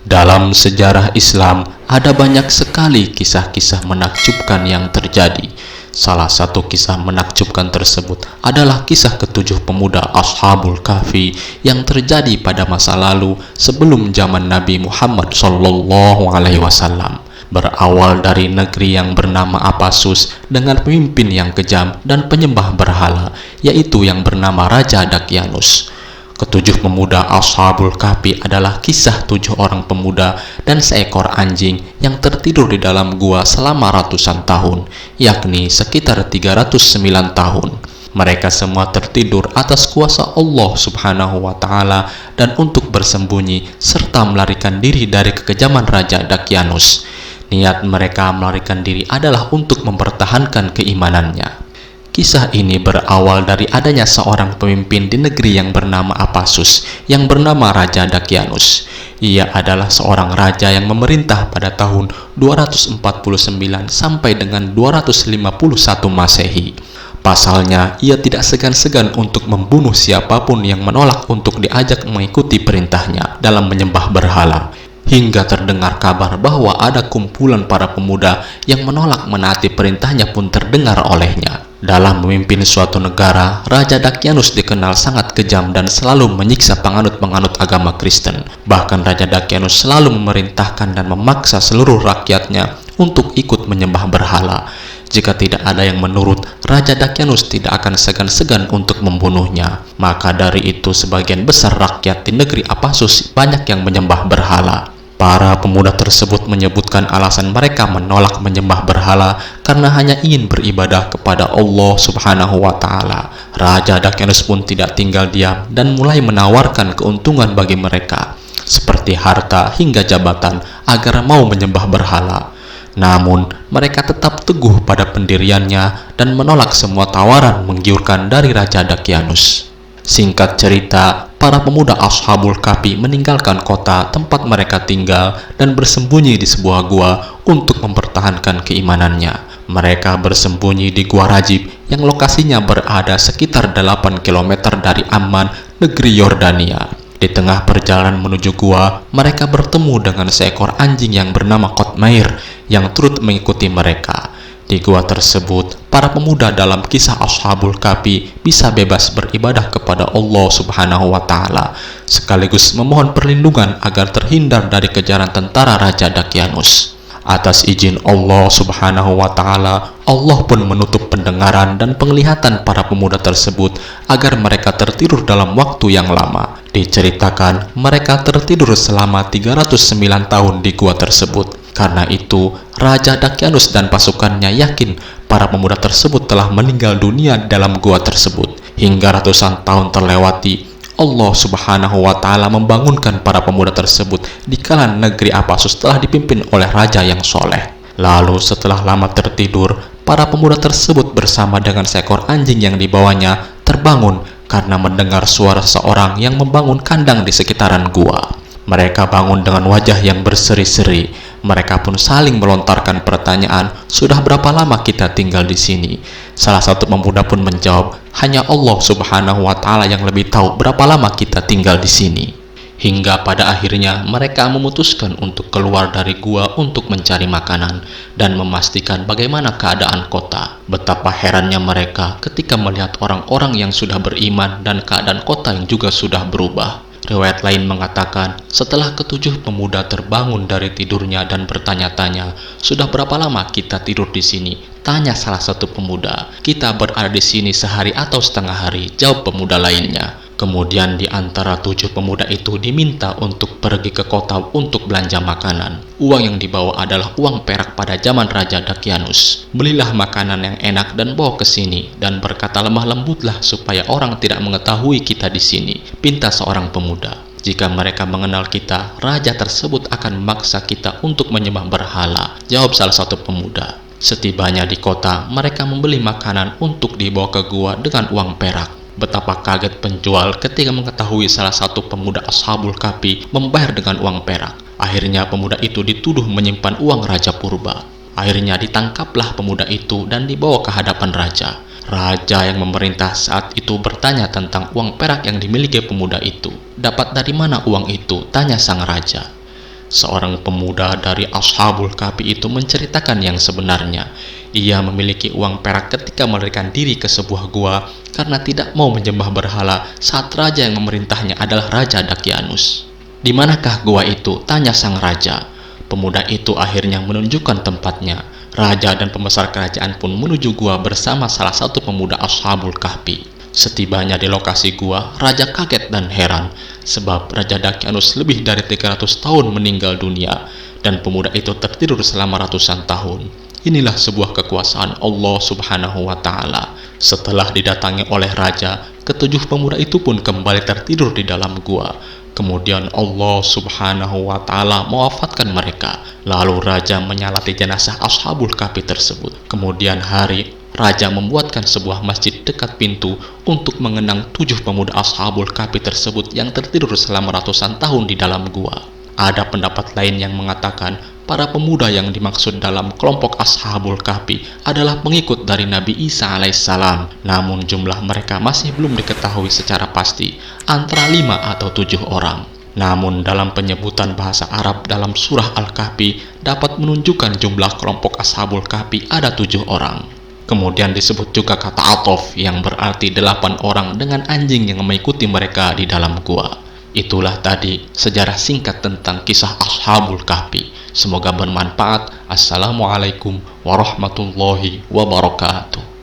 Dalam sejarah Islam, ada banyak sekali kisah-kisah menakjubkan yang terjadi. Salah satu kisah menakjubkan tersebut adalah kisah ketujuh pemuda Ashabul Kahfi yang terjadi pada masa lalu sebelum zaman Nabi Muhammad SAW. Berawal dari negeri yang bernama Apasus dengan pemimpin yang kejam dan penyembah berhala, yaitu yang bernama Raja Dakyanus. Ketujuh pemuda Ashabul Kahfi adalah kisah 7 orang pemuda dan seekor anjing yang tertidur di dalam gua selama ratusan tahun, yakni sekitar 309 tahun. Mereka semua tertidur atas kuasa Allah Subhanahu wa Ta'ala dan untuk bersembunyi serta melarikan diri dari kekejaman Raja Dakyanus. Niat mereka melarikan diri adalah untuk mempertahankan keimanannya. Kisah ini berawal dari adanya seorang pemimpin di negeri yang bernama Apasus, yang bernama Raja Dakyanus. Ia adalah seorang raja yang memerintah pada tahun 249 sampai dengan 251 Masehi. Pasalnya, ia tidak segan-segan untuk membunuh siapapun yang menolak untuk diajak mengikuti perintahnya dalam menyembah berhala. Hingga terdengar kabar bahwa ada kumpulan para pemuda yang menolak menaati perintahnya pun terdengar olehnya. Dalam memimpin suatu negara, Raja Dakyanus dikenal sangat kejam dan selalu menyiksa penganut-penganut agama Kristen. Bahkan Raja Dakyanus selalu memerintahkan dan memaksa seluruh rakyatnya untuk ikut menyembah berhala. Jika tidak ada yang menurut, Raja Dakyanus tidak akan segan-segan untuk membunuhnya. Maka dari itu sebagian besar rakyat di negeri Apasus banyak yang menyembah berhala. Para pemuda tersebut menyebutkan alasan mereka menolak menyembah berhala karena hanya ingin beribadah kepada Allah Subhanahu wa Ta'ala. Raja Dakyanus pun tidak tinggal diam dan mulai menawarkan keuntungan bagi mereka, seperti harta hingga jabatan agar mau menyembah berhala. Namun, mereka tetap teguh pada pendiriannya dan menolak semua tawaran menggiurkan dari Raja Dakyanus. Singkat cerita, para pemuda Ashabul Kahfi meninggalkan kota tempat mereka tinggal dan bersembunyi di sebuah gua untuk mempertahankan keimanannya. Mereka bersembunyi di Gua Rajib yang lokasinya berada sekitar 8 km dari Amman, negeri Yordania. Di tengah perjalanan menuju gua, mereka bertemu dengan seekor anjing yang bernama Qutmair yang turut mengikuti mereka. Di gua tersebut, para pemuda dalam kisah Ashabul Kahfi bisa bebas beribadah kepada Allah Subhanahu wa Ta'ala, sekaligus memohon perlindungan agar terhindar dari kejaran tentara Raja Dakyanus. Atas izin Allah Subhanahu wa Ta'ala, Allah pun menutup pendengaran dan penglihatan para pemuda tersebut agar mereka tertidur dalam waktu yang lama. Diceritakan, mereka tertidur selama 309 tahun di gua tersebut. Karena itu, Raja Dakyanus dan pasukannya yakin para pemuda tersebut telah meninggal dunia dalam gua tersebut. Hingga ratusan tahun terlewati, Allah Subhanahu wa Ta'ala membangunkan para pemuda tersebut di kala negeri Apasus telah dipimpin oleh raja yang soleh. Lalu setelah lama tertidur, para pemuda tersebut bersama dengan seekor anjing yang dibawanya terbangun karena mendengar suara seorang yang membangun kandang di sekitaran gua. Mereka bangun dengan wajah yang berseri-seri. Mereka pun saling melontarkan pertanyaan, "Sudah berapa lama kita tinggal di sini?" Salah satu pemuda pun menjawab, "Hanya Allah Subhanahu wa Ta'ala yang lebih tahu berapa lama kita tinggal di sini." Hingga pada akhirnya mereka memutuskan untuk keluar dari gua untuk mencari makanan dan memastikan bagaimana keadaan kota. Betapa herannya mereka ketika melihat orang-orang yang sudah beriman dan keadaan kota yang juga sudah berubah. Riwayat lain mengatakan, setelah ketujuh pemuda terbangun dari tidurnya dan bertanya-tanya, "Sudah berapa lama kita tidur di sini?" Tanya salah satu pemuda. "Kita berada di sini sehari atau setengah hari," jawab pemuda lainnya. Kemudian di antara 7 pemuda itu diminta untuk pergi ke kota untuk belanja makanan. Uang yang dibawa adalah uang perak pada zaman Raja Dakyanus. "Belilah makanan yang enak dan bawa ke sini, dan berkata lemah lembutlah supaya orang tidak mengetahui kita di sini," pinta seorang pemuda. "Jika mereka mengenal kita, raja tersebut akan memaksa kita untuk menyembah berhala," jawab salah satu pemuda. Setibanya di kota, mereka membeli makanan untuk dibawa ke gua dengan uang perak. Betapa kaget penjual ketika mengetahui salah satu pemuda Ashabul Kahfi membayar dengan uang perak. Akhirnya pemuda itu dituduh menyimpan uang Raja Purba. Akhirnya ditangkaplah pemuda itu dan dibawa ke hadapan raja. Raja yang memerintah saat itu bertanya tentang uang perak yang dimiliki pemuda itu. "Dapat dari mana uang itu?" tanya sang raja. Seorang pemuda dari Ashabul Kahfi itu menceritakan yang sebenarnya. Ia memiliki uang perak ketika melarikan diri ke sebuah gua karena tidak mau menyembah berhala saat raja yang memerintahnya adalah Raja Dakyanus. "Di manakah gua itu?" tanya sang raja. Pemuda itu akhirnya menunjukkan tempatnya. Raja dan pembesar kerajaan pun menuju gua bersama salah satu pemuda Ashabul Kahfi. Setibanya di lokasi gua, raja kaget dan heran sebab Raja Dakyanus lebih dari 300 tahun meninggal dunia dan pemuda itu tertidur selama ratusan tahun. Inilah sebuah kekuasaan Allah Subhanahu wa Ta'ala. Setelah didatangi oleh raja, ketujuh pemuda itu pun kembali tertidur di dalam gua. Kemudian Allah Subhanahu wa Ta'ala mewafatkan mereka. Lalu raja menyalati jenazah Ashabul Kahfi tersebut. Kemudian raja membuatkan sebuah masjid dekat pintu untuk mengenang 7 pemuda Ashabul Kahfi tersebut yang tertidur selama ratusan tahun di dalam gua. Ada pendapat lain yang mengatakan para pemuda yang dimaksud dalam kelompok Ashabul Kahfi adalah pengikut dari Nabi Isa alaihissalam. Namun jumlah mereka masih belum diketahui secara pasti, antara 5 atau 7 orang. Namun dalam penyebutan bahasa Arab dalam surah Al-Kahfi dapat menunjukkan jumlah kelompok Ashabul Kahfi ada 7 orang. Kemudian disebut juga kata atof yang berarti 8 orang dengan anjing yang mengikuti mereka di dalam gua. Itulah tadi sejarah singkat tentang kisah Ashabul Kahfi. Semoga bermanfaat. Assalamualaikum warahmatullahi wabarakatuh.